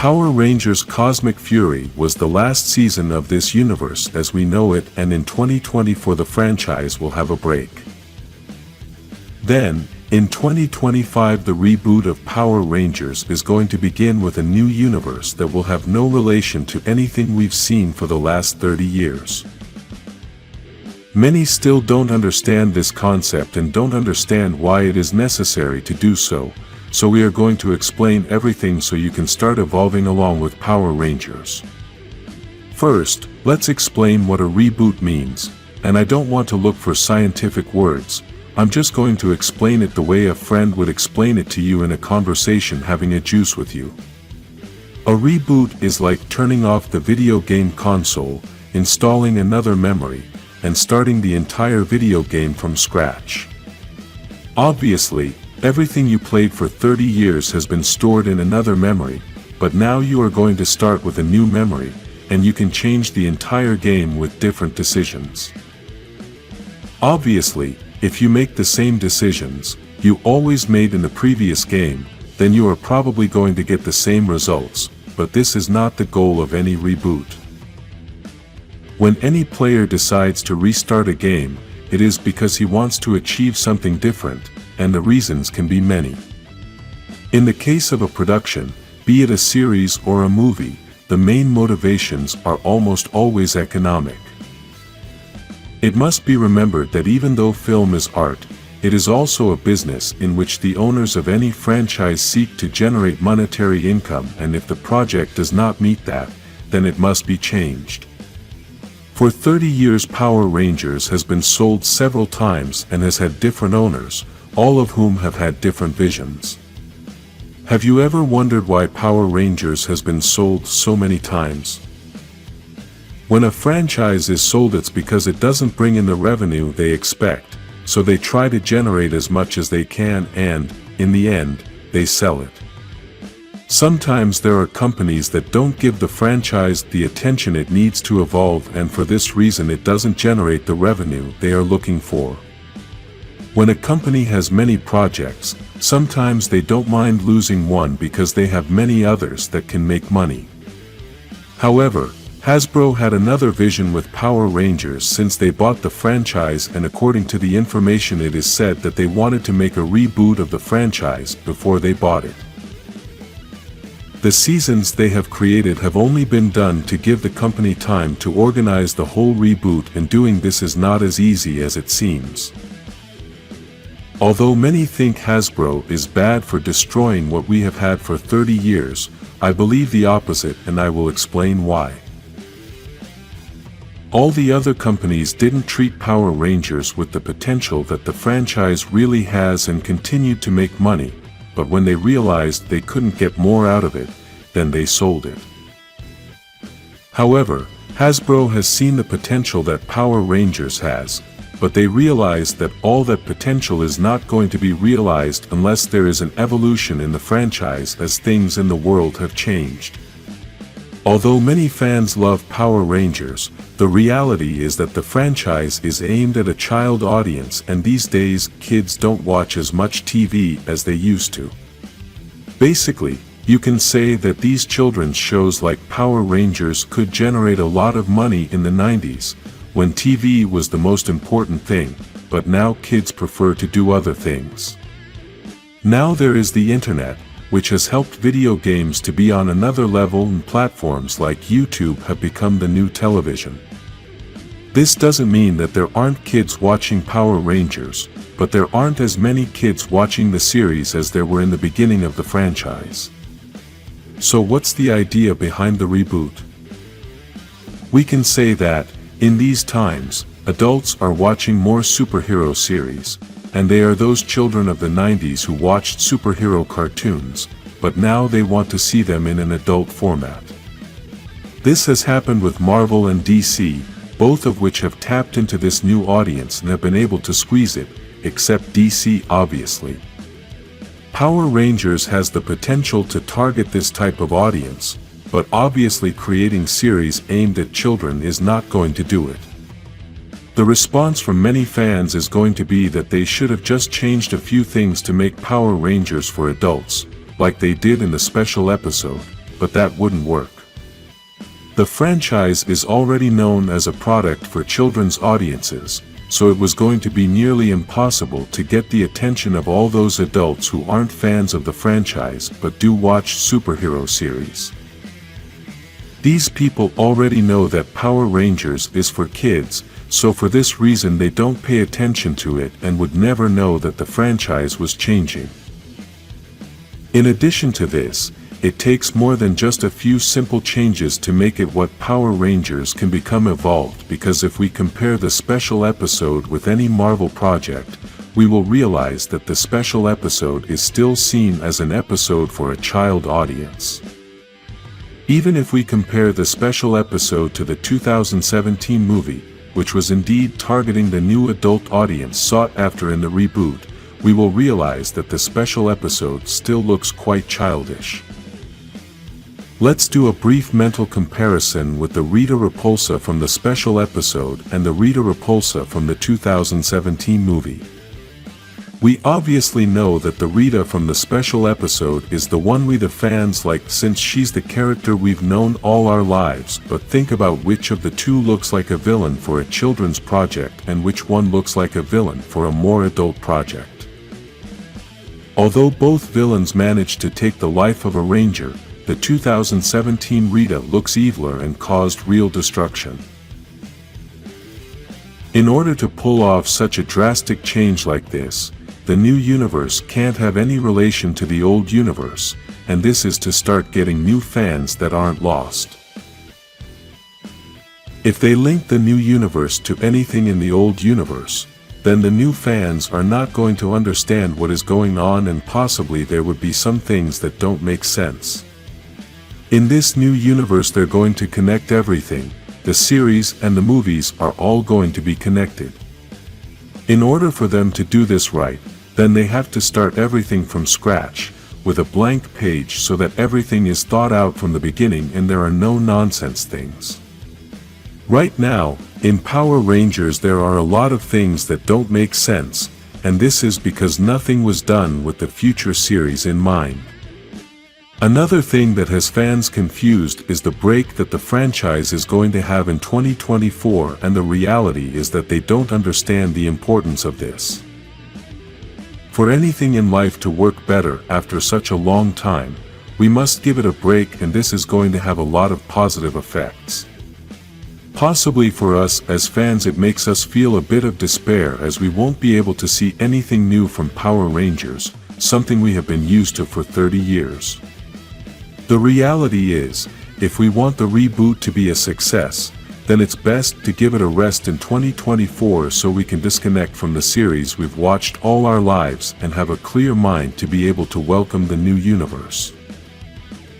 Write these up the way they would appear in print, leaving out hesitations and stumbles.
Power Rangers Cosmic Fury was the last season of this universe as we know it, and in 2024 the franchise will have a break. Then, in 2025 the reboot of Power Rangers is going to begin with a new universe that will have no relation to anything we've seen for the last 30 years. Many still don't understand this concept and don't understand why it is necessary to do so, so we are going to explain everything so you can start evolving along with Power Rangers. First, let's explain what a reboot means, and I don't want to look for scientific words. I'm just going to explain it the way a friend would explain it to you in a conversation having a juice with you. A reboot is like turning off the video game console, installing another memory, and starting the entire video game from scratch. Obviously, everything you played for 30 years has been stored in another memory, but now you are going to start with a new memory, and you can change the entire game with different decisions. Obviously, if you make the same decisions you always made in the previous game, then you are probably going to get the same results, but this is not the goal of any reboot. When any player decides to restart a game, it is because he wants to achieve something different, and the reasons can be many. In the case of a production, be it a series or a movie, the main motivations are almost always economic. It must be remembered that even though film is art, it is also a business in which the owners of any franchise seek to generate monetary income, and if the project does not meet that, then it must be changed. For 30 years Power Rangers has been sold several times and has had different owners, all of whom have had different visions. Have you ever wondered why Power Rangers has been sold so many times? When a franchise is sold, it's because it doesn't bring in the revenue they expect, so they try to generate as much as they can and, in the end, they sell it. Sometimes there are companies that don't give the franchise the attention it needs to evolve, and for this reason it doesn't generate the revenue they are looking for. When a company has many projects, sometimes they don't mind losing one because they have many others that can make money. However, Hasbro had another vision with Power Rangers since they bought the franchise, and according to the information it is said that they wanted to make a reboot of the franchise before they bought it. The seasons they have created have only been done to give the company time to organize the whole reboot, and doing this is not as easy as it seems. Although many think Hasbro is bad for destroying what we have had for 30 years, I believe the opposite, and I will explain why. All the other companies didn't treat Power Rangers with the potential that the franchise really has and continued to make money, but when they realized they couldn't get more out of it, then they sold it. However, Hasbro has seen the potential that Power Rangers has, but they realized that all that potential is not going to be realized unless there is an evolution in the franchise, as things in the world have changed. Although many fans love Power Rangers, the reality is that the franchise is aimed at a child audience, and these days kids don't watch as much TV as they used to. Basically, you can say that these children's shows like Power Rangers could generate a lot of money in the 90s, when TV was the most important thing, but now kids prefer to do other things. Now there is the internet, which has helped video games to be on another level, and platforms like YouTube have become the new television. This doesn't mean that there aren't kids watching Power Rangers, but there aren't as many kids watching the series as there were in the beginning of the franchise. So what's the idea behind the reboot? We can say that, in these times, adults are watching more superhero series, and they are those children of the 90s who watched superhero cartoons, but now they want to see them in an adult format. This has happened with Marvel and DC, both of which have tapped into this new audience and have been able to squeeze it, except DC obviously. Power Rangers has the potential to target this type of audience, but obviously creating series aimed at children is not going to do it. The response from many fans is going to be that they should have just changed a few things to make Power Rangers for adults, like they did in the special episode, but that wouldn't work. The franchise is already known as a product for children's audiences, so it was going to be nearly impossible to get the attention of all those adults who aren't fans of the franchise but do watch superhero series. These people already know that Power Rangers is for kids, so for this reason they don't pay attention to it and would never know that the franchise was changing. In addition to this, it takes more than just a few simple changes to make it what Power Rangers can become evolved, because if we compare the special episode with any Marvel project, we will realize that the special episode is still seen as an episode for a child audience. Even if we compare the special episode to the 2017 movie, which was indeed targeting the new adult audience sought after in the reboot, we will realize that the special episode still looks quite childish. Let's do a brief mental comparison with the Rita Repulsa from the special episode and the Rita Repulsa from the 2017 movie. We obviously know that the Rita from the special episode is the one we the fans like, since she's the character we've known all our lives, but think about which of the two looks like a villain for a children's project and which one looks like a villain for a more adult project. Although both villains managed to take the life of a ranger, the 2017 Rita looks eviler and caused real destruction. In order to pull off such a drastic change like this, the new universe can't have any relation to the old universe, and this is to start getting new fans that aren't lost. If they link the new universe to anything in the old universe, then the new fans are not going to understand what is going on, and possibly there would be some things that don't make sense. In this new universe they're going to connect everything. The series and the movies are all going to be connected. In order for them to do this right, then they have to start everything from scratch, with a blank page, so that everything is thought out from the beginning and there are no nonsense things. Right now, in Power Rangers there are a lot of things that don't make sense, and this is because nothing was done with the future series in mind. Another thing that has fans confused is the break that the franchise is going to have in 2024, and the reality is that they don't understand the importance of this. For anything in life to work better after such a long time, we must give it a break, and this is going to have a lot of positive effects. Possibly for us as fans it makes us feel a bit of despair, as we won't be able to see anything new from Power Rangers, something we have been used to for 30 years. The reality is, if we want the reboot to be a success, then it's best to give it a rest in 2024 so we can disconnect from the series we've watched all our lives and have a clear mind to be able to welcome the new universe.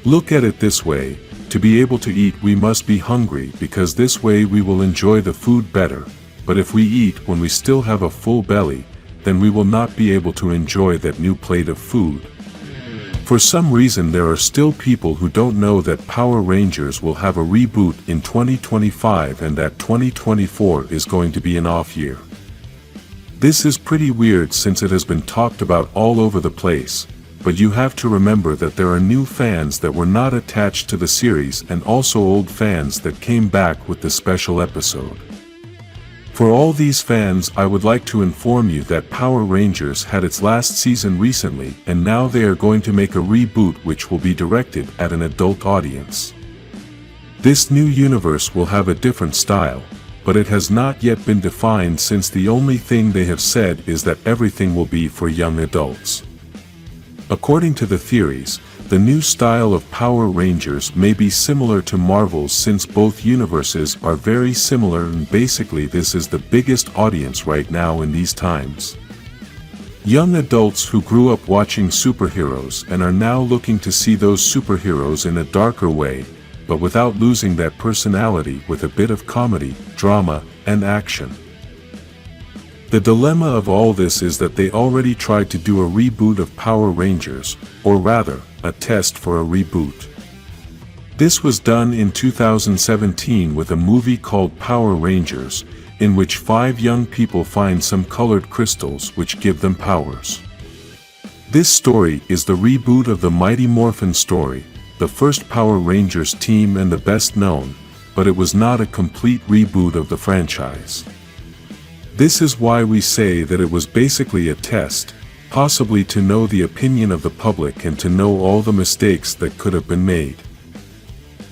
Look at it this way: to be able to eat we must be hungry, because this way we will enjoy the food better, but if we eat when we still have a full belly, then we will not be able to enjoy that new plate of food. For some reason there are still people who don't know that Power Rangers will have a reboot in 2025 and that 2024 is going to be an off year. This is pretty weird since it has been talked about all over the place, but you have to remember that there are new fans that were not attached to the series and also old fans that came back with the special episode. For all these fans, I would like to inform you that Power Rangers had its last season recently, and now they are going to make a reboot which will be directed at an adult audience. This new universe will have a different style, but it has not yet been defined, since the only thing they have said is that everything will be for young adults. According to the theories, the new style of Power Rangers may be similar to Marvel's, since both universes are very similar, and basically this is the biggest audience right now in these times. Young adults who grew up watching superheroes and are now looking to see those superheroes in a darker way, but without losing that personality, with a bit of comedy, drama, and action. The dilemma of all this is that they already tried to do a reboot of Power Rangers, or rather, a test for a reboot. This was done in 2017 with a movie called Power Rangers, in which 5 young people find some colored crystals which give them powers. This story is the reboot of the Mighty Morphin story, the first Power Rangers team and the best known, but it was not a complete reboot of the franchise. This is why we say that it was basically a test, possibly to know the opinion of the public and to know all the mistakes that could have been made.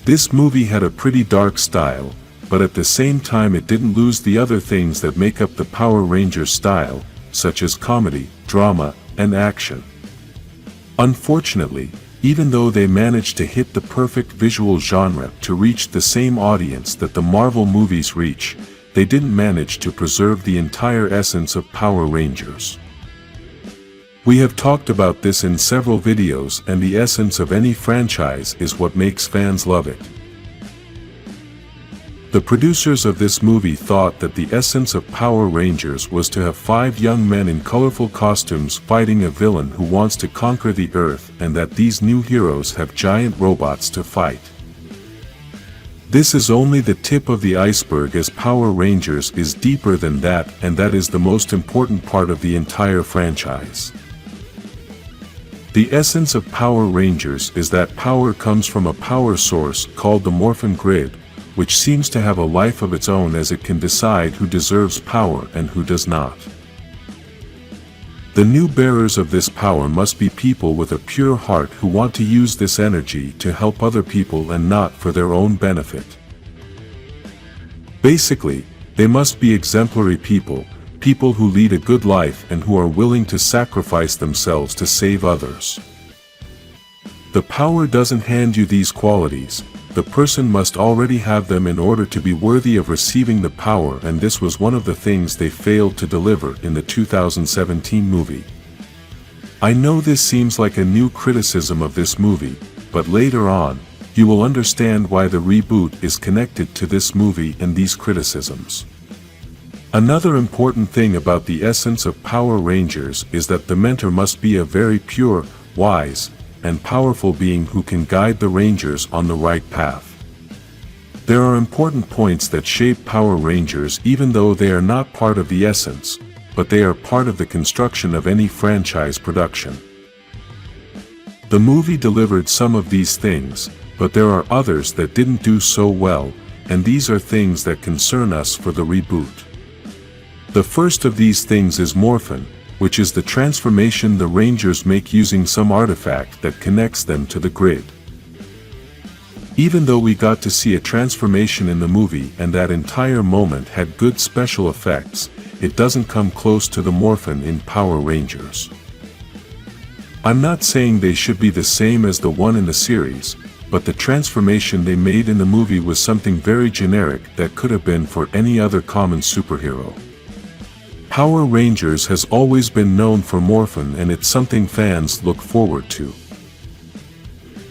This movie had a pretty dark style, but at the same time it didn't lose the other things that make up the Power Rangers style, such as comedy, drama, and action. Unfortunately, even though they managed to hit the perfect visual genre to reach the same audience that the Marvel movies reach, they didn't manage to preserve the entire essence of Power Rangers. We have talked about this in several videos, and the essence of any franchise is what makes fans love it. The producers of this movie thought that the essence of Power Rangers was to have 5 young men in colorful costumes fighting a villain who wants to conquer the Earth, and that these new heroes have giant robots to fight. This is only the tip of the iceberg, as Power Rangers is deeper than that, and that is the most important part of the entire franchise. The essence of Power Rangers is that power comes from a power source called the Morphin grid, which seems to have a life of its own, as it can decide who deserves power and who does not. The new bearers of this power must be people with a pure heart who want to use this energy to help other people and not for their own benefit. Basically, they must be exemplary people, people who lead a good life and who are willing to sacrifice themselves to save others. The power doesn't hand you these qualities. The person must already have them in order to be worthy of receiving the power, and this was one of the things they failed to deliver in the 2017 movie. I know this seems like a new criticism of this movie, but later on, you will understand why the reboot is connected to this movie and these criticisms. Another important thing about the essence of Power Rangers is that the mentor must be a very pure, wise, and powerful being who can guide the Rangers on the right path. There are important points that shape Power Rangers, even though they are not part of the essence, but they are part of the construction of any franchise production. The movie delivered some of these things, but there are others that didn't do so well, and these are things that concern us for the reboot. The first of these things is Morphin, which is the transformation the Rangers make using some artifact that connects them to the grid. Even though we got to see a transformation in the movie and that entire moment had good special effects, it doesn't come close to the Morphin in Power Rangers. I'm not saying they should be the same as the one in the series, but the transformation they made in the movie was something very generic that could have been for any other common superhero. Power Rangers has always been known for Morphin, and it's something fans look forward to.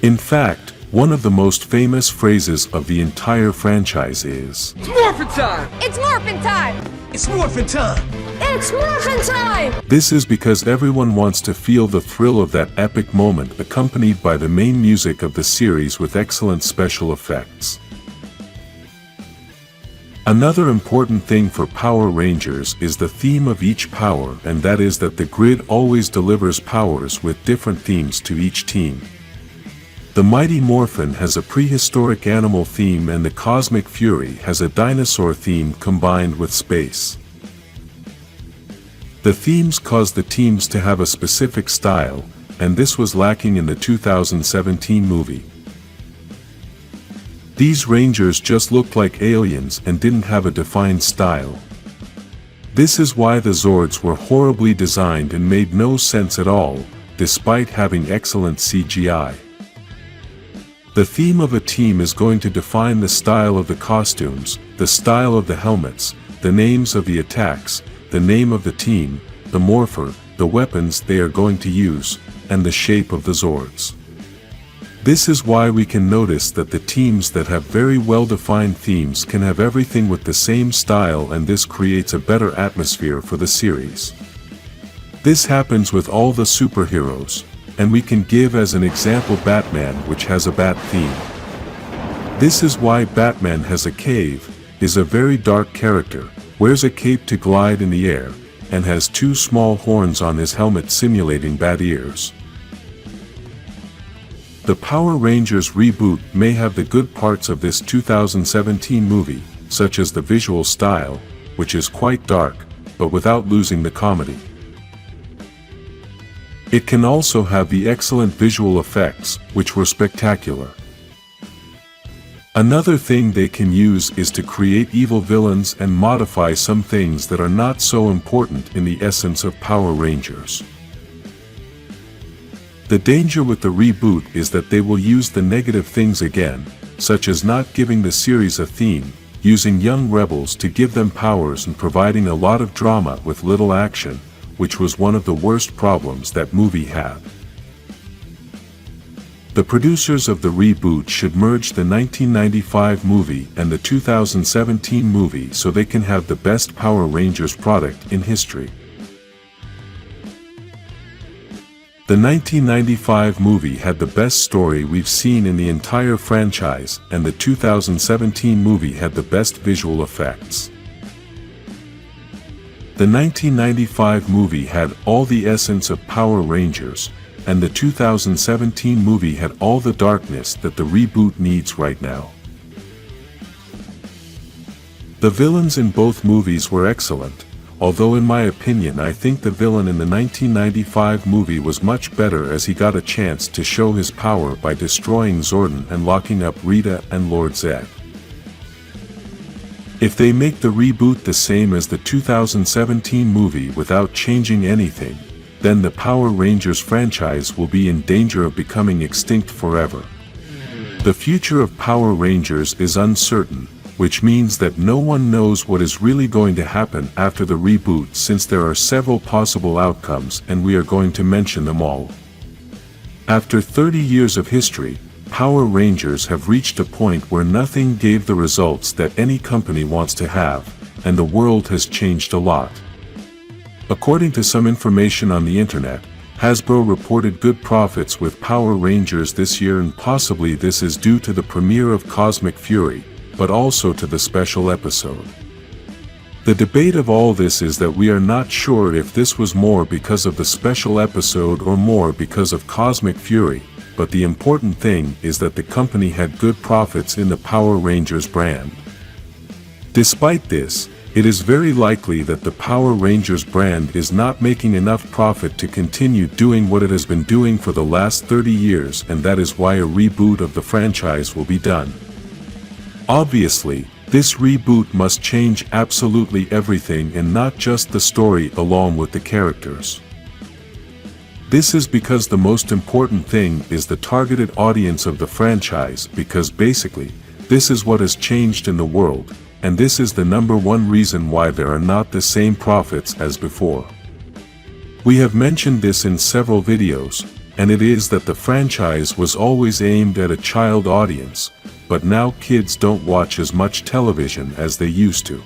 In fact, one of the most famous phrases of the entire franchise is, "It's Morphin time! It's Morphin time! It's Morphin time!" It's Morphin time! This is because everyone wants to feel the thrill of that epic moment, accompanied by the main music of the series with excellent special effects. Another important thing for Power Rangers is the theme of each power, and that is that the grid always delivers powers with different themes to each team. The Mighty Morphin has a prehistoric animal theme, and the Cosmic Fury has a dinosaur theme combined with space. The themes cause the teams to have a specific style, and this was lacking in the 2017 movie. These Rangers just looked like aliens and didn't have a defined style. This is why the Zords were horribly designed and made no sense at all, despite having excellent CGI. The theme of a team is going to define the style of the costumes, the style of the helmets, the names of the attacks, the name of the team, the morpher, the weapons they are going to use, and the shape of the Zords. This is why we can notice that the teams that have very well-defined themes can have everything with the same style, and this creates a better atmosphere for the series. This happens with all the superheroes, and we can give as an example Batman, which has a bat theme. This is why Batman has a cave, is a very dark character, wears a cape to glide in the air, and has 2 small horns on his helmet simulating bat ears. The Power Rangers reboot may have the good parts of this 2017 movie, such as the visual style, which is quite dark, but without losing the comedy. It can also have the excellent visual effects, which were spectacular. Another thing they can use is to create evil villains and modify some things that are not so important in the essence of Power Rangers. The danger with the reboot is that they will use the negative things again, such as not giving the series a theme, using young rebels to give them powers and providing a lot of drama with little action, which was one of the worst problems that movie had. The producers of the reboot should merge the 1995 movie and the 2017 movie so they can have the best Power Rangers product in history. The 1995 movie had the best story we've seen in the entire franchise, and the 2017 movie had the best visual effects. The 1995 movie had all the essence of Power Rangers, and the 2017 movie had all the darkness that the reboot needs right now. The villains in both movies were excellent, although in my opinion I think the villain in the 1995 movie was much better as he got a chance to show his power by destroying Zordon and locking up Rita and Lord Zed. If they make the reboot the same as the 2017 movie without changing anything, then the Power Rangers franchise will be in danger of becoming extinct forever. The future of Power Rangers is uncertain, which means that no one knows what is really going to happen after the reboot, since there are several possible outcomes and we are going to mention them all. After 30 years of history, Power Rangers have reached a point where nothing gave the results that any company wants to have, and the world has changed a lot. According to some information on the internet, Hasbro reported good profits with Power Rangers this year, and possibly this is due to the premiere of Cosmic Fury, but also to the special episode. The debate of all this is that we are not sure if this was more because of the special episode or more because of Cosmic Fury, but the important thing is that the company had good profits in the Power Rangers brand. Despite this, it is very likely that the Power Rangers brand is not making enough profit to continue doing what it has been doing for the last 30 years, and that is why a reboot of the franchise will be done. Obviously, this reboot must change absolutely everything and not just the story along with the characters. This is because the most important thing is the targeted audience of the franchise, because basically, this is what has changed in the world, and this is the number one reason why there are not the same profits as before. We have mentioned this in several videos, and it is that the franchise was always aimed at a child audience, but now kids don't watch as much television as they used to.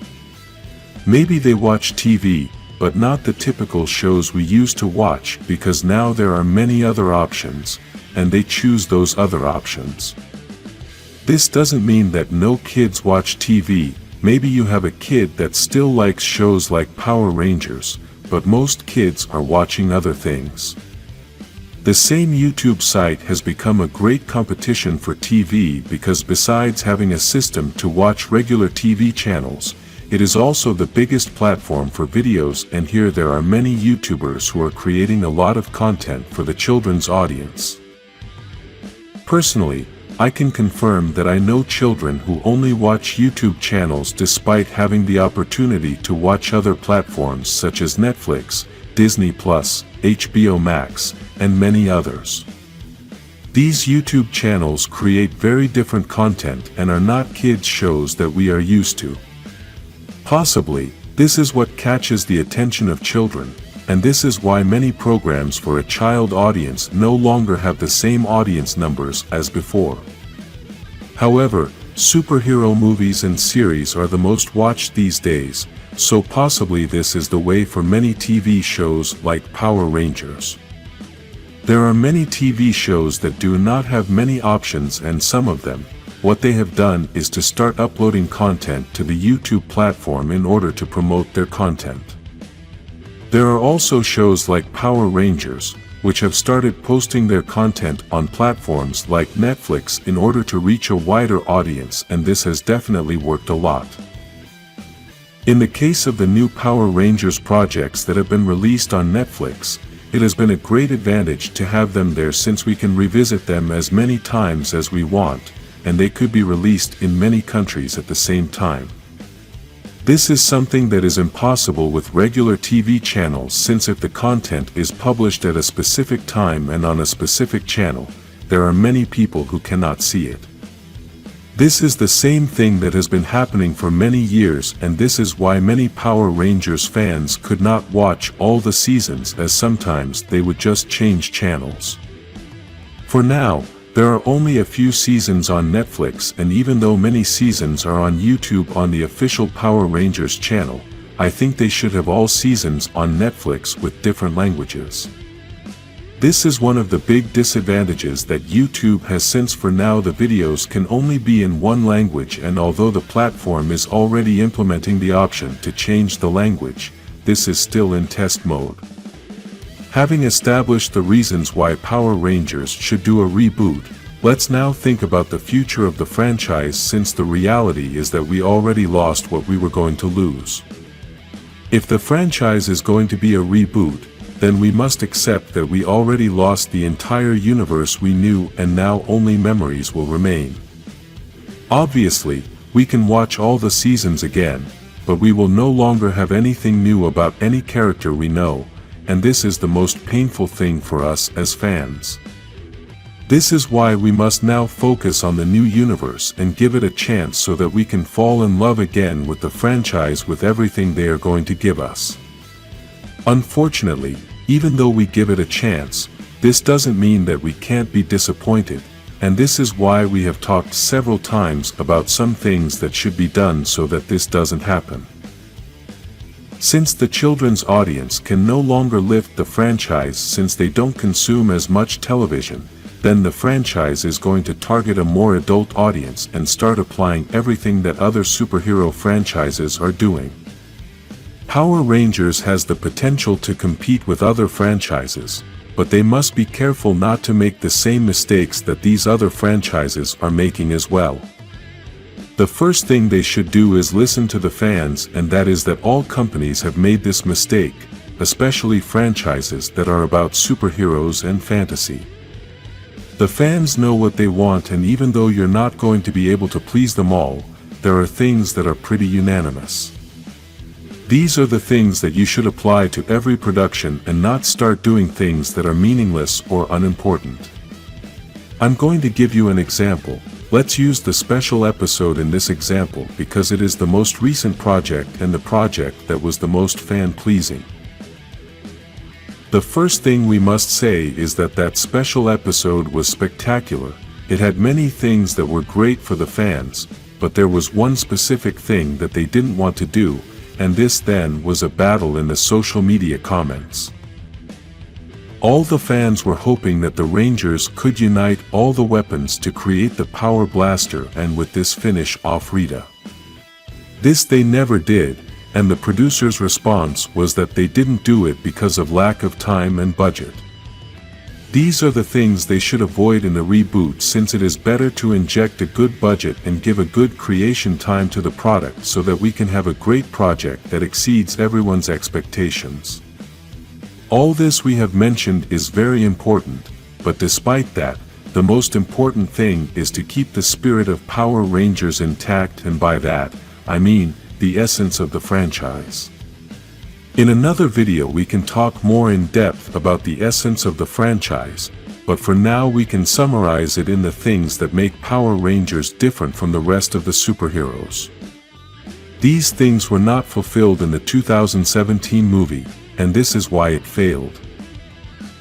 Maybe they watch TV, but not the typical shows we used to watch, because now there are many other options, and they choose those other options. This doesn't mean that no kids watch TV. Maybe you have a kid that still likes shows like Power Rangers, but most kids are watching other things. The same YouTube site has become a great competition for TV because besides having a system to watch regular TV channels, it is also the biggest platform for videos, and here there are many YouTubers who are creating a lot of content for the children's audience. Personally, I can confirm that I know children who only watch YouTube channels despite having the opportunity to watch other platforms such as Netflix, Disney+, HBO Max, and many others. These YouTube channels create very different content and are not kids' shows that we are used to. Possibly, this is what catches the attention of children, and this is why many programs for a child audience no longer have the same audience numbers as before. However, superhero movies and series are the most watched these days, so possibly this is the way for many TV shows like Power Rangers. There are many TV shows that do not have many options, and some of them, what they have done is to start uploading content to the YouTube platform in order to promote their content. There are also shows like Power Rangers, which have started posting their content on platforms like Netflix in order to reach a wider audience, and this has definitely worked a lot. In the case of the new Power Rangers projects that have been released on Netflix, it has been a great advantage to have them there since we can revisit them as many times as we want, and they could be released in many countries at the same time. This is something that is impossible with regular TV channels, since if the content is published at a specific time and on a specific channel, there are many people who cannot see it. This is the same thing that has been happening for many years, and this is why many Power Rangers fans could not watch all the seasons, as sometimes they would just change channels. For now, there are only a few seasons on Netflix, and even though many seasons are on YouTube on the official Power Rangers channel, I think they should have all seasons on Netflix with different languages. This is one of the big disadvantages that YouTube has, since for now the videos can only be in one language, and although the platform is already implementing the option to change the language, this is still in test mode. Having established the reasons why Power Rangers should do a reboot, let's now think about the future of the franchise, since the reality is that we already lost what we were going to lose. If the franchise is going to be a reboot, then we must accept that we already lost the entire universe we knew, and now only memories will remain. Obviously, we can watch all the seasons again, but we will no longer have anything new about any character we know, and this is the most painful thing for us as fans. This is why we must now focus on the new universe and give it a chance so that we can fall in love again with the franchise, with everything they are going to give us. Unfortunately, even though we give it a chance, this doesn't mean that we can't be disappointed, and this is why we have talked several times about some things that should be done so that this doesn't happen. Since the children's audience can no longer lift the franchise since they don't consume as much television, then the franchise is going to target a more adult audience and start applying everything that other superhero franchises are doing. Power Rangers has the potential to compete with other franchises, but they must be careful not to make the same mistakes that these other franchises are making as well. The first thing they should do is listen to the fans, and that is that all companies have made this mistake, especially franchises that are about superheroes and fantasy. The fans know what they want, and even though you're not going to be able to please them all, there are things that are pretty unanimous. These are the things that you should apply to every production and not start doing things that are meaningless or unimportant. I'm going to give you an example. Let's use the special episode in this example because it is the most recent project and the project that was the most fan-pleasing. The first thing we must say is that that special episode was spectacular. It had many things that were great for the fans, but there was one specific thing that they didn't want to do, and this then was a battle in the social media comments. All the fans were hoping that the Rangers could unite all the weapons to create the Power Blaster and with this finish off Rita. This they never did, and the producer's response was that they didn't do it because of lack of time and budget. These are the things they should avoid in the reboot, since it is better to inject a good budget and give a good creation time to the product so that we can have a great project that exceeds everyone's expectations. All this we have mentioned is very important, but despite that, the most important thing is to keep the spirit of Power Rangers intact, and by that, I mean the essence of the franchise. In another video we can talk more in depth about the essence of the franchise, but for now we can summarize it in the things that make Power Rangers different from the rest of the superheroes. These things were not fulfilled in the 2017 movie, and this is why it failed.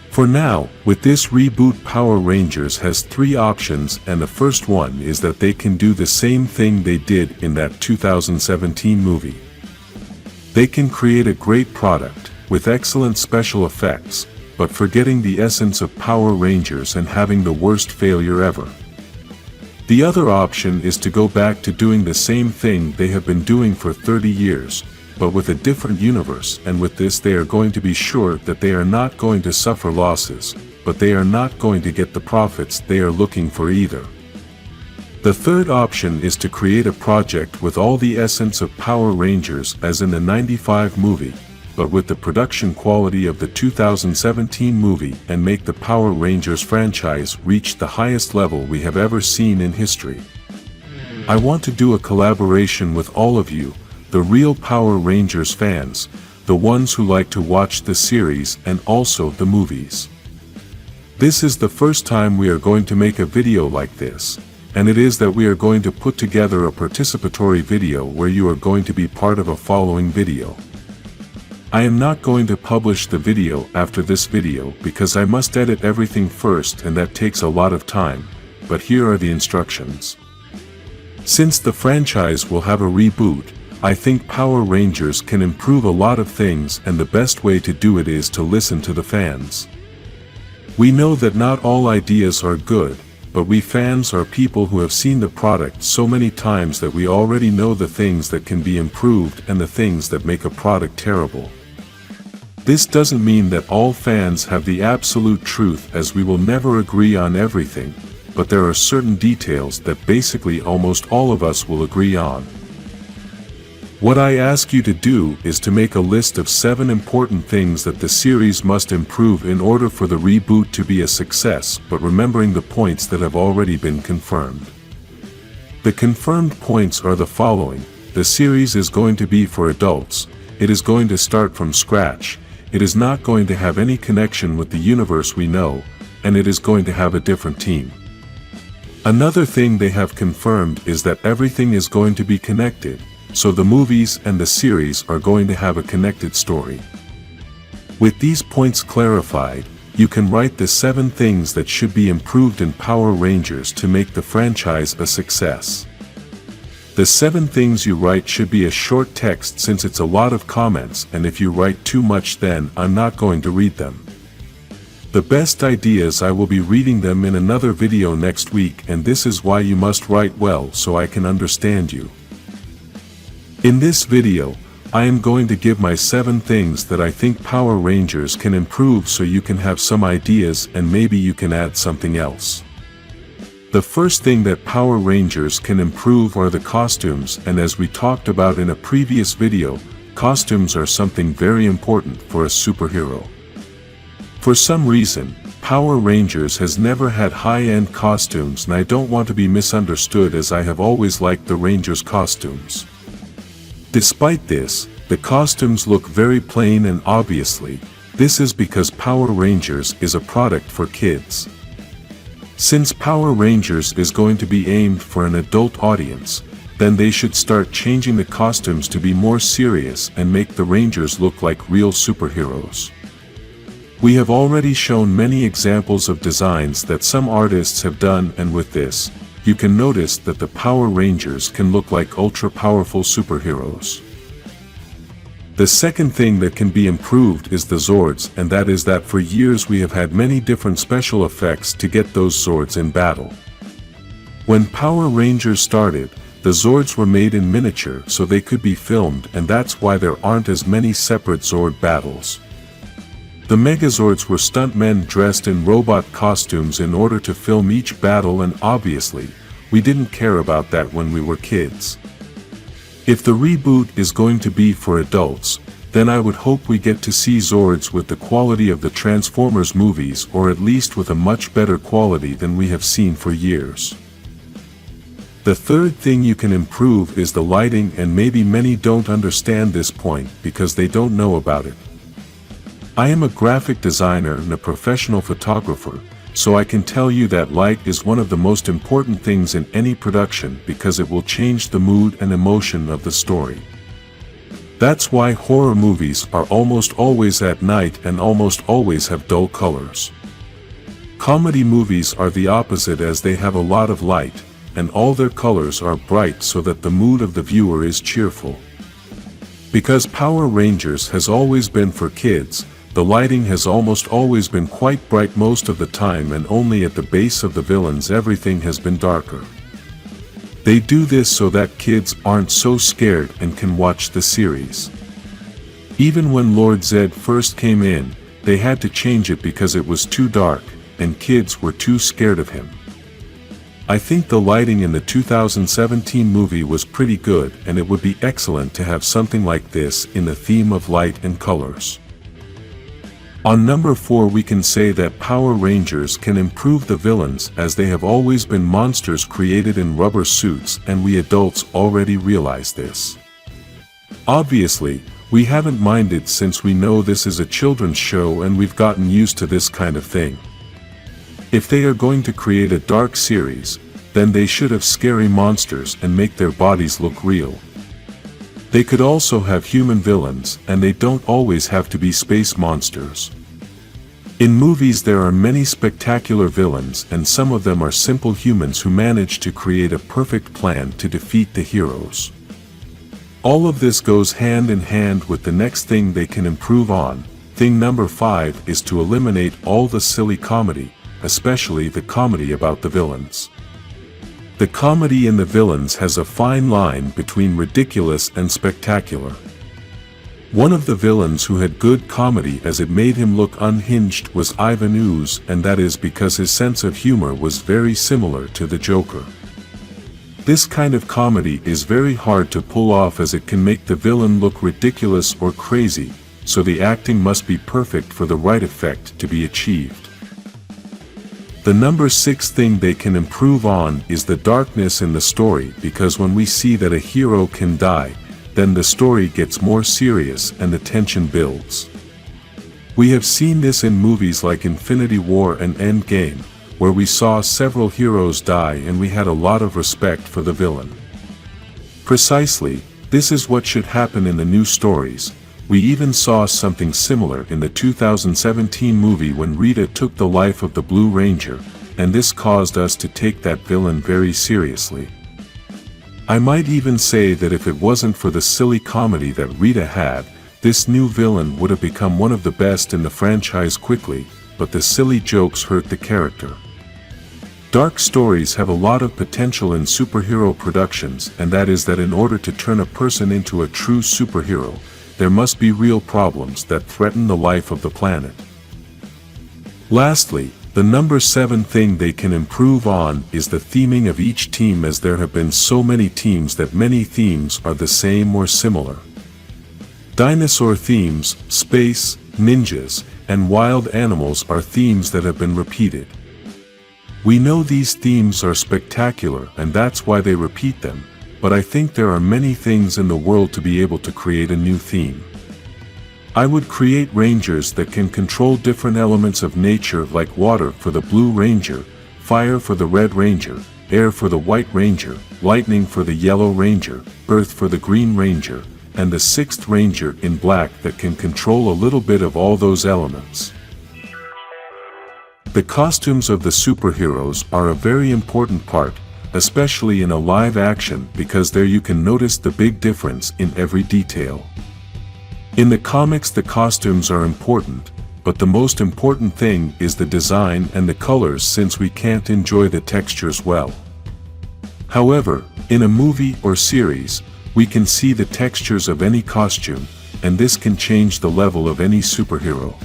For now, with this reboot, Power Rangers has three options, and the first one is that they can do the same thing they did in that 2017 movie. They can create a great product, with excellent special effects, but forgetting the essence of Power Rangers and having the worst failure ever. The other option is to go back to doing the same thing they have been doing for 30 years, but with a different universe, and with this they are going to be sure that they are not going to suffer losses, but they are not going to get the profits they are looking for either. The third option is to create a project with all the essence of Power Rangers as in the '95 movie, but with the production quality of the 2017 movie and make the Power Rangers franchise reach the highest level we have ever seen in history. I want to do a collaboration with all of you, the real Power Rangers fans, the ones who like to watch the series and also the movies. This is the first time we are going to make a video like this, and it is that we are going to put together a participatory video where you are going to be part of a following video. I am not going to publish the video after this video because I must edit everything first and that takes a lot of time, but here are the instructions. Since the franchise will have a reboot, I think Power Rangers can improve a lot of things, and the best way to do it is to listen to the fans. We know that not all ideas are good, but we fans are people who have seen the product so many times that we already know the things that can be improved and the things that make a product terrible. This doesn't mean that all fans have the absolute truth, as we will never agree on everything, but there are certain details that basically almost all of us will agree on. What I ask you to do is to make a list of 7 important things that the series must improve in order for the reboot to be a success, but remembering the points that have already been confirmed. The confirmed points are the following: the series is going to be for adults, it is going to start from scratch, it is not going to have any connection with the universe we know, and it is going to have a different team. Another thing they have confirmed is that everything is going to be connected, so the movies and the series are going to have a connected story. With these points clarified, you can write the 7 things that should be improved in Power Rangers to make the franchise a success. The 7 things you write should be a short text since it's a lot of comments, and if you write too much then I'm not going to read them. The best ideas I will be reading them in another video next week, and this is why you must write well so I can understand you. In this video, I am going to give my 7 things that I think Power Rangers can improve so you can have some ideas and maybe you can add something else. The first thing that Power Rangers can improve are the costumes, and as we talked about in a previous video, costumes are something very important for a superhero. For some reason, Power Rangers has never had high-end costumes, and I don't want to be misunderstood as I have always liked the Rangers costumes. Despite this, the costumes look very plain, and obviously, this is because Power Rangers is a product for kids. Since Power Rangers is going to be aimed for an adult audience, then they should start changing the costumes to be more serious and make the Rangers look like real superheroes. We have already shown many examples of designs that some artists have done, and with this, you can notice that the Power Rangers can look like ultra-powerful superheroes. The second thing that can be improved is the zords, and that is that for years we have had many different special effects to get those zords in battle. When Power Rangers started, the zords were made in miniature so they could be filmed, and that's why there aren't as many separate zord battles. The Megazords were stuntmen dressed in robot costumes in order to film each battle, and obviously, we didn't care about that when we were kids. If the reboot is going to be for adults, then I would hope we get to see Zords with the quality of the Transformers movies, or at least with a much better quality than we have seen for years. The third thing you can improve is the lighting, and maybe many don't understand this point because they don't know about it. I am a graphic designer and a professional photographer, so I can tell you that light is one of the most important things in any production because it will change the mood and emotion of the story. That's why horror movies are almost always at night and almost always have dull colors. Comedy movies are the opposite, as they have a lot of light, and all their colors are bright so that the mood of the viewer is cheerful. Because Power Rangers has always been for kids, the lighting has almost always been quite bright most of the time, and only at the base of the villains everything has been darker. They do this so that kids aren't so scared and can watch the series. Even when Lord Zed first came in, they had to change it because it was too dark, and kids were too scared of him. I think the lighting in the 2017 movie was pretty good, and it would be excellent to have something like this in the theme of light and colors. On number 4, we can say that Power Rangers can improve the villains, as they have always been monsters created in rubber suits, and we adults already realize this. Obviously, we haven't minded since we know this is a children's show and we've gotten used to this kind of thing. If they are going to create a dark series, then they should have scary monsters and make their bodies look real. They could also have human villains, and they don't always have to be space monsters. In movies there are many spectacular villains, and some of them are simple humans who manage to create a perfect plan to defeat the heroes. All of this goes hand in hand with the next thing they can improve on. Thing number 5 is to eliminate all the silly comedy, especially the comedy about the villains. The comedy in the villains has a fine line between ridiculous and spectacular. One of the villains who had good comedy as it made him look unhinged was Ivan Ooze, and that is because his sense of humor was very similar to the Joker. This kind of comedy is very hard to pull off as it can make the villain look ridiculous or crazy, so the acting must be perfect for the right effect to be achieved. The number 6 thing they can improve on is the darkness in the story, because when we see that a hero can die, then the story gets more serious and the tension builds. We have seen this in movies like Infinity War and Endgame, where we saw several heroes die and we had a lot of respect for the villain. Precisely, this is what should happen in the new stories. We even saw something similar in the 2017 movie when Rita took the life of the Blue Ranger, and this caused us to take that villain very seriously. I might even say that if it wasn't for the silly comedy that Rita had, this new villain would have become one of the best in the franchise quickly, but the silly jokes hurt the character. Dark stories have a lot of potential in superhero productions, and that is that in order to turn a person into a true superhero, there must be real problems that threaten the life of the planet. Lastly, the number 7 thing they can improve on is the theming of each team, as there have been so many teams that many themes are the same or similar. Dinosaur themes, space, ninjas, and wild animals are themes that have been repeated. We know these themes are spectacular and that's why they repeat them, but I think there are many things in the world to be able to create a new theme. I would create rangers that can control different elements of nature, like water for the Blue Ranger, fire for the Red Ranger, air for the White Ranger, lightning for the Yellow Ranger, earth for the Green Ranger, and the 6th Ranger in black that can control a little bit of all those elements. The costumes of the superheroes are a very important part, especially in a live action, because there you can notice the big difference in every detail. In the comics the costumes are important, but the most important thing is the design and the colors, since we can't enjoy the textures well. However, in a movie or series, we can see the textures of any costume, and this can change the level of any superhero.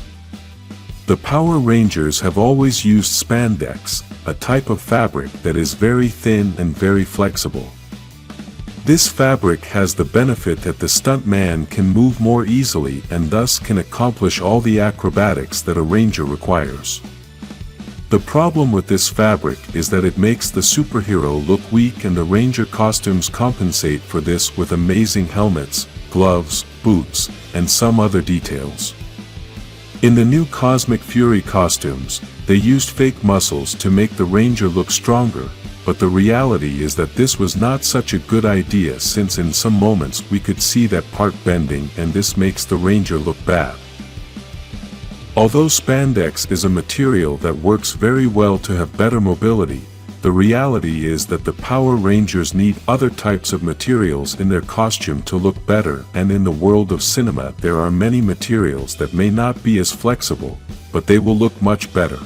The Power Rangers have always used spandex, a type of fabric that is very thin and very flexible. This fabric has the benefit that the stuntman can move more easily and thus can accomplish all the acrobatics that a ranger requires. The problem with this fabric is that it makes the superhero look weak, and the ranger costumes compensate for this with amazing helmets, gloves, boots, and some other details. In the new Cosmic Fury costumes, they used fake muscles to make the ranger look stronger, but the reality is that this was not such a good idea, since in some moments we could see that part bending and this makes the ranger look bad. Although spandex is a material that works very well to have better mobility, the reality is that the Power Rangers need other types of materials in their costume to look better, and in the world of cinema there are many materials that may not be as flexible, but they will look much better.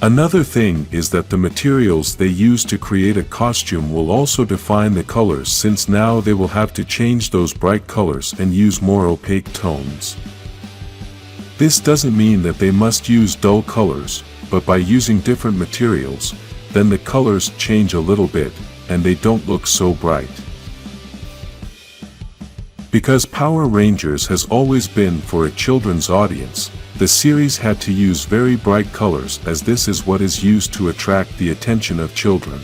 Another thing is that the materials they use to create a costume will also define the colors, since now they will have to change those bright colors and use more opaque tones. This doesn't mean that they must use dull colors, but by using different materials, then the colors change a little bit, and they don't look so bright. Because Power Rangers has always been for a children's audience, the series had to use very bright colors, as this is what is used to attract the attention of children.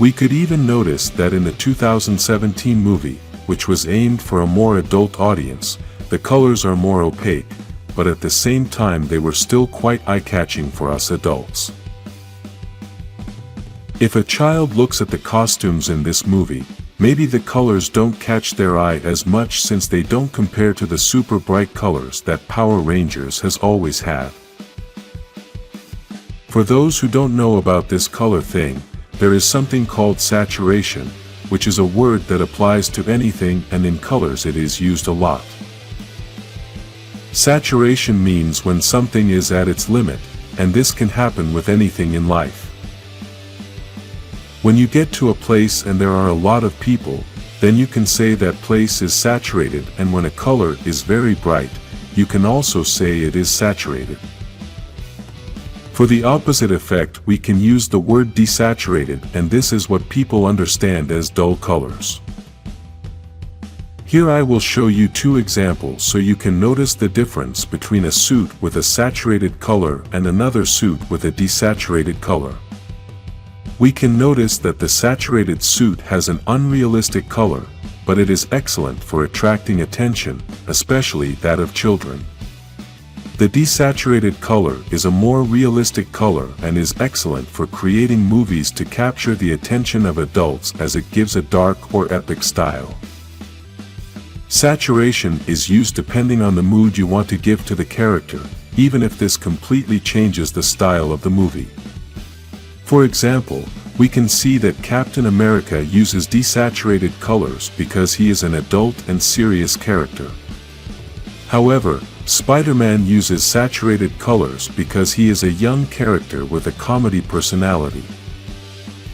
We could even notice that in the 2017 movie, which was aimed for a more adult audience, the colors are more opaque, but at the same time they were still quite eye-catching for us adults. If a child looks at the costumes in this movie, maybe the colors don't catch their eye as much, since they don't compare to the super bright colors that Power Rangers has always had. For those who don't know about this color thing, there is something called saturation, which is a word that applies to anything, and in colors it is used a lot. Saturation means when something is at its limit, and this can happen with anything in life. When you get to a place and there are a lot of people, then you can say that place is saturated, and when a color is very bright, you can also say it is saturated. For the opposite effect, we can use the word desaturated, and this is what people understand as dull colors. Here I will show you two examples so you can notice the difference between a suit with a saturated color and another suit with a desaturated color. We can notice that the saturated suit has an unrealistic color, but it is excellent for attracting attention, especially that of children. The desaturated color is a more realistic color and is excellent for creating movies to capture the attention of adults, as it gives a dark or epic style. Saturation is used depending on the mood you want to give to the character, even if this completely changes the style of the movie. For example, we can see that Captain America uses desaturated colors because he is an adult and serious character. However, Spider-Man uses saturated colors because he is a young character with a comedy personality.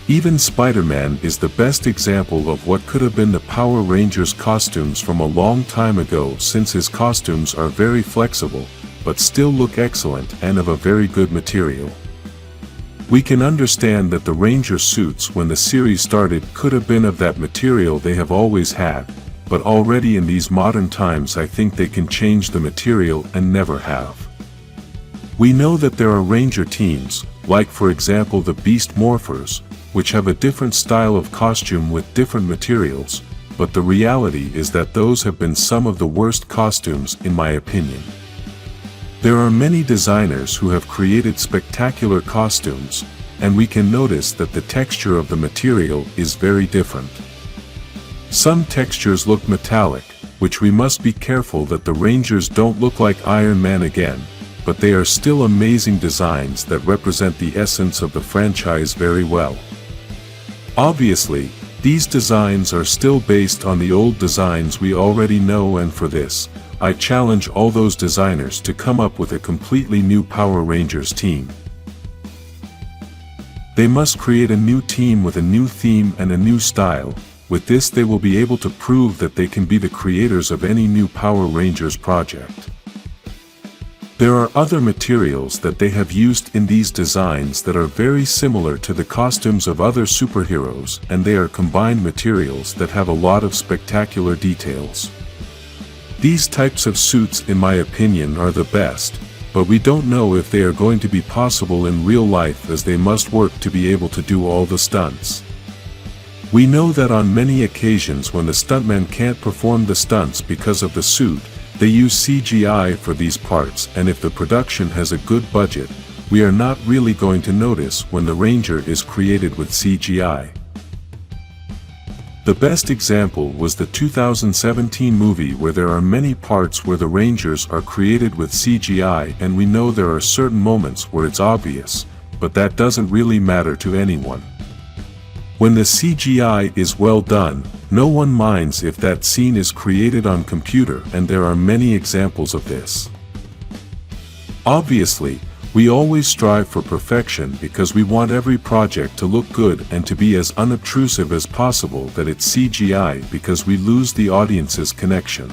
Even Spider-Man is the best example of what could have been the Power Rangers costumes from a long time ago, since his costumes are very flexible, but still look excellent and of a very good material. We can understand that the Ranger suits when the series started could have been of that material they have always had, but already in these modern times I think they can change the material and never have. We know that there are Ranger teams, like for example the Beast Morphers, which have a different style of costume with different materials, but the reality is that those have been some of the worst costumes in my opinion. There are many designers who have created spectacular costumes, and we can notice that the texture of the material is very different. Some textures look metallic, which we must be careful that the Rangers don't look like Iron Man again, but they are still amazing designs that represent the essence of the franchise very well. Obviously, these designs are still based on the old designs we already know, and for this, I challenge all those designers to come up with a completely new Power Rangers team. They must create a new team with a new theme and a new style. With this they will be able to prove that they can be the creators of any new Power Rangers project. There are other materials that they have used in these designs that are very similar to the costumes of other superheroes, and they are combined materials that have a lot of spectacular details. These types of suits in my opinion are the best, but we don't know if they are going to be possible in real life, as they must work to be able to do all the stunts. We know that on many occasions when the stuntmen can't perform the stunts because of the suit, they use CGI for these parts, and if the production has a good budget, we are not really going to notice when the Ranger is created with CGI. The best example was the 2017 movie, where there are many parts where the Rangers are created with CGI, and we know there are certain moments where it's obvious, but that doesn't really matter to anyone. When the CGI is well done, no one minds if that scene is created on computer, and there are many examples of this. Obviously, We always strive for perfection because we want every project to look good and to be as unobtrusive as possible that it's CGI because we lose the audience's connection.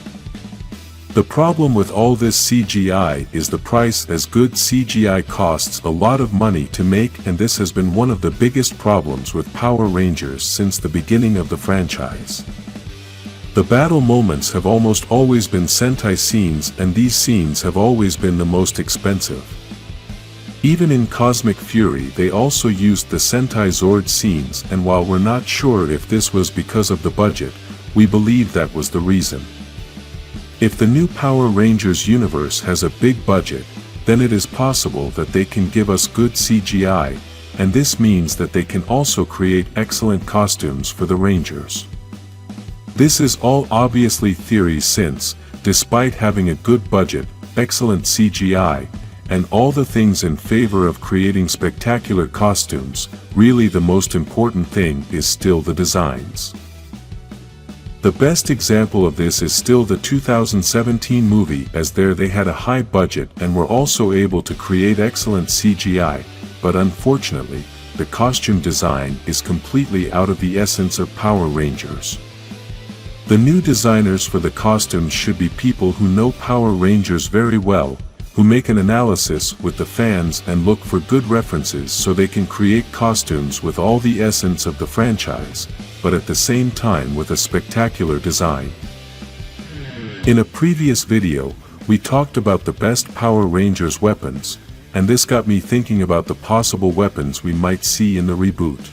The problem with all this CGI is the price, as good CGI costs a lot of money to make, and this has been one of the biggest problems with Power Rangers since the beginning of the franchise. The battle moments have almost always been Sentai scenes, and these scenes have always been the most expensive. Even in Cosmic Fury they also used the Sentai Zord scenes, and while we're not sure if this was because of the budget, we believe that was the reason. If the new Power Rangers universe has a big budget, then it is possible that they can give us good CGI, and this means that they can also create excellent costumes for the Rangers. This is all obviously theory since, despite having a good budget, excellent CGI, and all the things in favor of creating spectacular costumes, really the most important thing is still the designs. The best example of this is still the 2017 movie, as there they had a high budget and were also able to create excellent CGI, but unfortunately, the costume design is completely out of the essence of Power Rangers. The new designers for the costumes should be people who know Power Rangers very well, who make an analysis with the fans and look for good references so they can create costumes with all the essence of the franchise, but at the same time with a spectacular design. In a previous video, we talked about the best Power Rangers weapons, and this got me thinking about the possible weapons we might see in the reboot.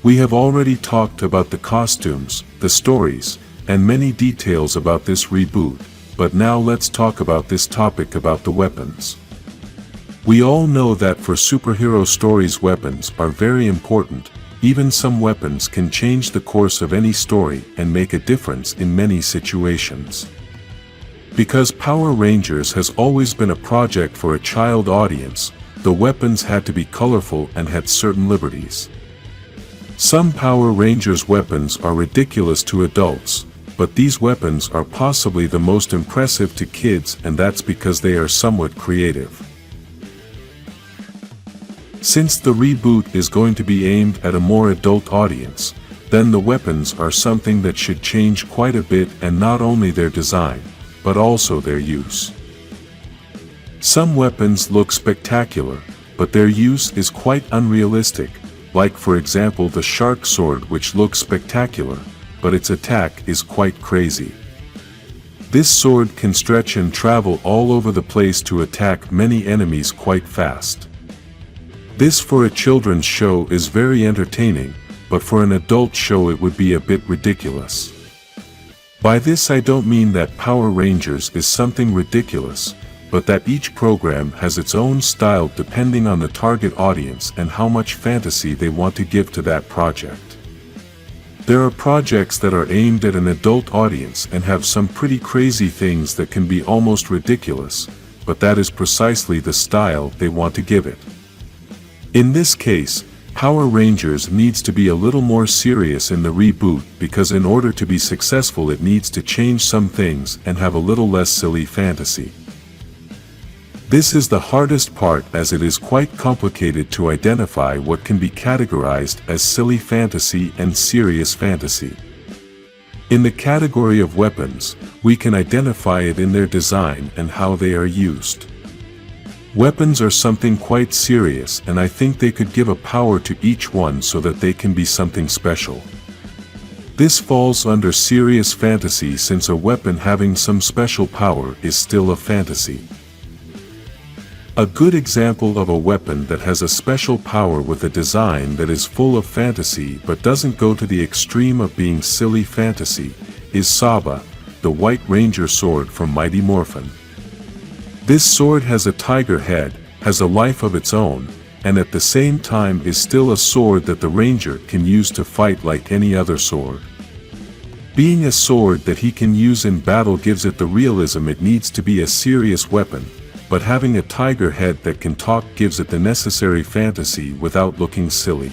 We have already talked about the costumes, the stories, and many details about this reboot, but now let's talk about this topic about the weapons. We all know that for superhero stories weapons are very important. Even some weapons can change the course of any story and make a difference in many situations. Because Power Rangers has always been a project for a child audience, the weapons had to be colorful and had certain liberties. Some Power Rangers weapons are ridiculous to adults, but these weapons are possibly the most impressive to kids, and that's because they are somewhat creative. Since the reboot is going to be aimed at a more adult audience, then the weapons are something that should change quite a bit, and not only their design, but also their use. Some weapons look spectacular, but their use is quite unrealistic, like for example the shark sword, which looks spectacular, but its attack is quite crazy. This sword can stretch and travel all over the place to attack many enemies quite fast. This for a children's show is very entertaining, but for an adult show it would be a bit ridiculous. By this I don't mean that Power Rangers is something ridiculous, but that each program has its own style depending on the target audience and how much fantasy they want to give to that project. There are projects that are aimed at an adult audience and have some pretty crazy things that can be almost ridiculous, but that is precisely the style they want to give it. In this case, Power Rangers needs to be a little more serious in the reboot, because in order to be successful it needs to change some things and have a little less silly fantasy. This is the hardest part, as it is quite complicated to identify what can be categorized as silly fantasy and serious fantasy. In the category of weapons, we can identify it in their design and how they are used. Weapons are something quite serious, and I think they could give a power to each one so that they can be something special. This falls under serious fantasy, since a weapon having some special power is still a fantasy. A good example of a weapon that has a special power with a design that is full of fantasy but doesn't go to the extreme of being silly fantasy is Saban, the White Ranger sword from Mighty Morphin. This sword has a tiger head, has a life of its own, and at the same time is still a sword that the Ranger can use to fight like any other sword. Being a sword that he can use in battle gives it the realism it needs to be a serious weapon, but having a tiger head that can talk gives it the necessary fantasy without looking silly.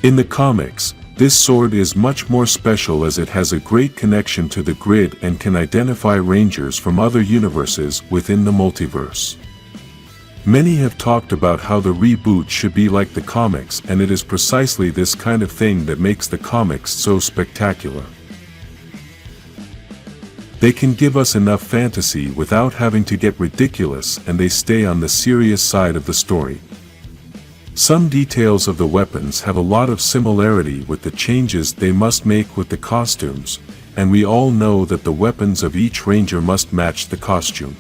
In the comics, This sword is much more special as it has a great connection to the grid and can identify Rangers from other universes within the multiverse. Many have talked about how the reboot should be like the comics, and it is precisely this kind of thing that makes the comics so spectacular. They can give us enough fantasy without having to get ridiculous, and they stay on the serious side of the story. Some details of the weapons have a lot of similarity with the changes they must make with the costumes, and we all know that the weapons of each Ranger must match the costume.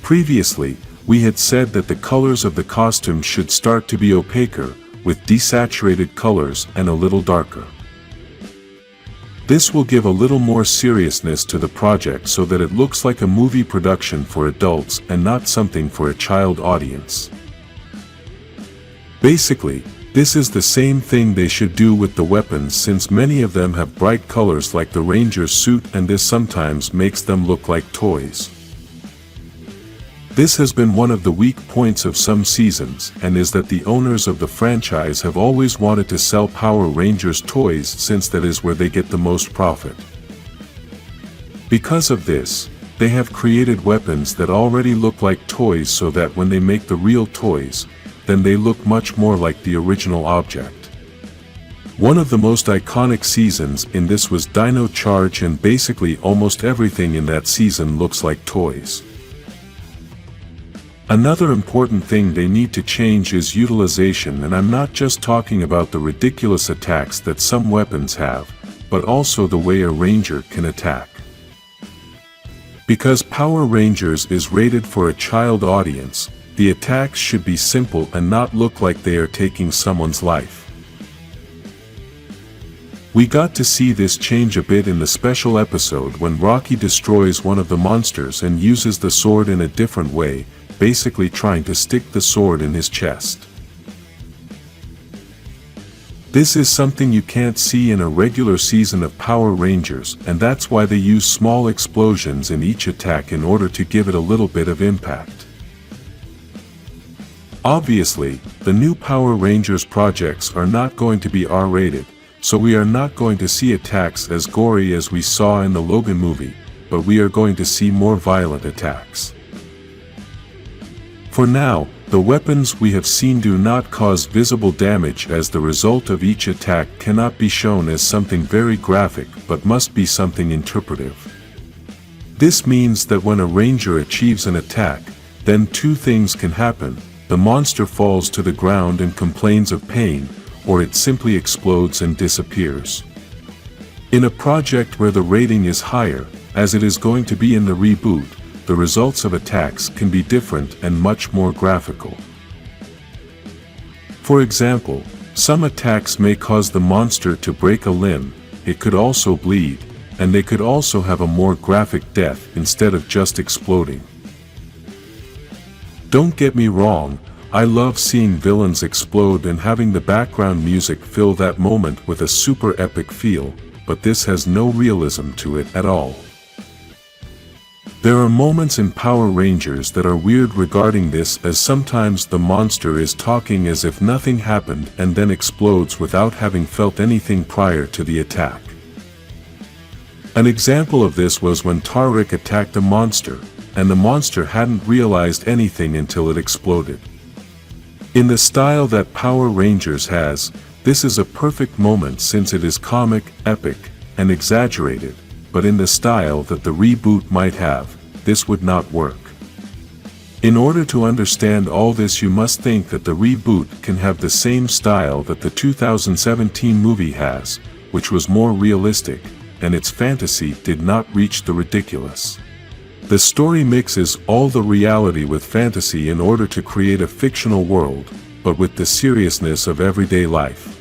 Previously, we had said that the colors of the costume should start to be opaquer, with desaturated colors and a little darker. This will give a little more seriousness to the project so that it looks like a movie production for adults and not something for a child audience. Basically, this is the same thing they should do with the weapons, since many of them have bright colors like the Ranger's suit, and this sometimes makes them look like toys. This has been one of the weak points of some seasons, and is that the owners of the franchise have always wanted to sell Power Rangers toys, since that is where they get the most profit. Because of this, they have created weapons that already look like toys so that when they make the real toys, then they look much more like the original object. One of the most iconic seasons in this was Dino Charge, and basically almost everything in that season looks like toys. Another important thing they need to change is utilization, and I'm not just talking about the ridiculous attacks that some weapons have, but also the way a Ranger can attack. Because Power Rangers is rated for a child audience, the attacks should be simple and not look like they are taking someone's life. We got to see this change a bit in the special episode when Rocky destroys one of the monsters and uses the sword in a different way, basically trying to stick the sword in his chest. This is something you can't see in a regular season of Power Rangers, and that's why they use small explosions in each attack in order to give it a little bit of impact. Obviously, the new Power Rangers projects are not going to be R-rated, so we are not going to see attacks as gory as we saw in the Logan movie, but we are going to see more violent attacks. For now, the weapons we have seen do not cause visible damage, as the result of each attack cannot be shown as something very graphic but must be something interpretive. This means that when a Ranger achieves an attack, then two things can happen: the monster falls to the ground and complains of pain, or it simply explodes and disappears. In a project where the rating is higher, as it is going to be in the reboot, the results of attacks can be different and much more graphical. For example, some attacks may cause the monster to break a limb, it could also bleed, and they could also have a more graphic death instead of just exploding. Don't get me wrong, I love seeing villains explode and having the background music fill that moment with a super epic feel, but this has no realism to it at all. There are moments in Power Rangers that are weird regarding this, as sometimes the monster is talking as if nothing happened and then explodes without having felt anything prior to the attack. An example of this was when Tariq attacked a monster, and the monster hadn't realized anything until it exploded. In the style that Power Rangers has, this is a perfect moment since it is comic, epic, and exaggerated. But in the style that the reboot might have, this would not work. In order to understand all this, you must think that the reboot can have the same style that the 2017 movie has, which was more realistic, and its fantasy did not reach the ridiculous. The story mixes all the reality with fantasy in order to create a fictional world, but with the seriousness of everyday life.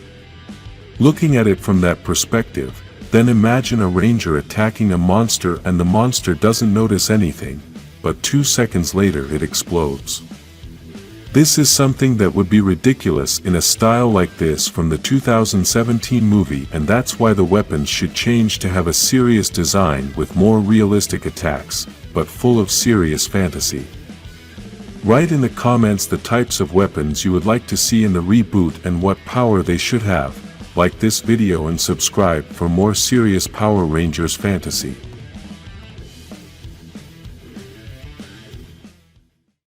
Looking at it from that perspective, then imagine a Ranger attacking a monster and the monster doesn't notice anything, but 2 seconds later it explodes. This is something that would be ridiculous in a style like this from the 2017 movie, and that's why the weapons should change to have a serious design with more realistic attacks, but full of serious fantasy. Write in the comments the types of weapons you would like to see in the reboot and what power they should have, like this video and subscribe for more serious Power Rangers fantasy.